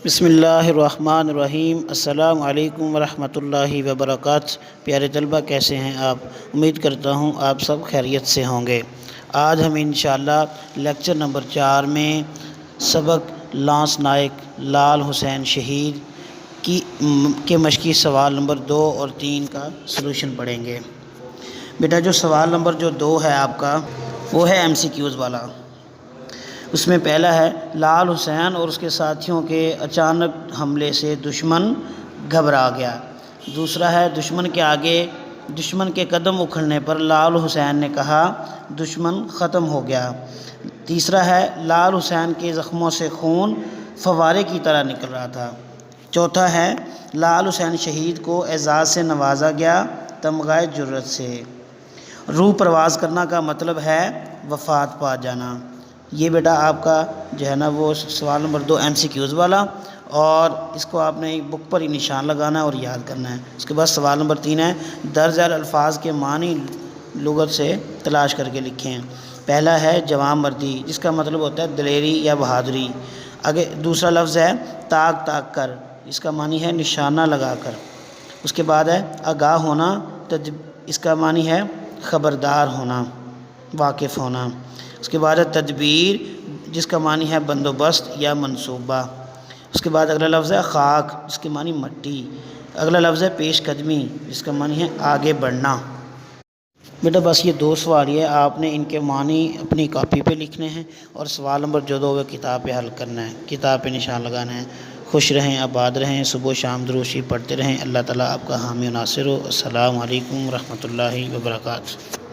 بسم اللہ الرحمن الرحیم۔ السلام علیکم ورحمۃ اللہ وبرکاتہ۔ پیارے طلبہ، کیسے ہیں آپ؟ امید کرتا ہوں آپ سب خیریت سے ہوں گے۔ آج ہم انشاءاللہ لیکچر نمبر 4 میں سبق لانس نائک لال حسین شہید کے مشقی سوال نمبر 2 اور 3 کا سلوشن پڑھیں گے۔ بیٹا جو سوال نمبر 2 ہے آپ کا، وہ ہے MCQs والا۔ اس میں پہلا ہے لال حسین اور اس کے ساتھیوں کے اچانک حملے سے دشمن گھبرا گیا۔ دوسرا ہے دشمن کے آگے دشمن کے قدم اکھڑنے پر لال حسین نے کہا دشمن ختم ہو گیا۔ تیسرا ہے لال حسین کے زخموں سے خون فوارے کی طرح نکل رہا تھا۔ چوتھا ہے لال حسین شہید کو اعزاز سے نوازا گیا تمغۂ جرأت سے۔ روح پرواز کرنا کا مطلب ہے وفات پا جانا۔ یہ بیٹا آپ کا جو ہے نا وہ سوال نمبر 2 MCQs والا، اور اس کو آپ نے ایک بک پر ہی نشان لگانا ہے اور یاد کرنا ہے۔ اس کے بعد سوال نمبر 3 ہے درج ذیل الفاظ کے معنی لغت سے تلاش کر کے لکھیں۔ پہلا ہے جوان مردی، جس کا مطلب ہوتا ہے دلیری یا بہادری۔ آگے دوسرا لفظ ہے تاک تاک کر، اس کا معنی ہے نشانہ لگا کر۔ اس کے بعد ہے آگاہ ہونا، اس کا معنی ہے خبردار ہونا، واقف ہونا۔ اس کے بعد ہے تدبیر، جس کا معنی ہے بندوبست یا منصوبہ۔ اس کے بعد اگلا لفظ ہے خاک، جس کے معنی مٹی۔ اگلا لفظ ہے پیش قدمی، جس کا معنی ہے آگے بڑھنا۔ بیٹا بس یہ 2 سوال ہے، آپ نے ان کے معنی اپنی کاپی پہ لکھنے ہیں اور سوال نمبر جو 2 کتاب پہ حل کرنا ہے، کتاب پہ نشان لگانا ہے۔ خوش رہیں، آباد رہیں، صبح و شام درود شریف پڑھتے رہیں۔ اللہ تعالیٰ آپ کا حامی و ناصر ہو۔ السلام علیکم ورحمۃ اللہ وبرکاتہ۔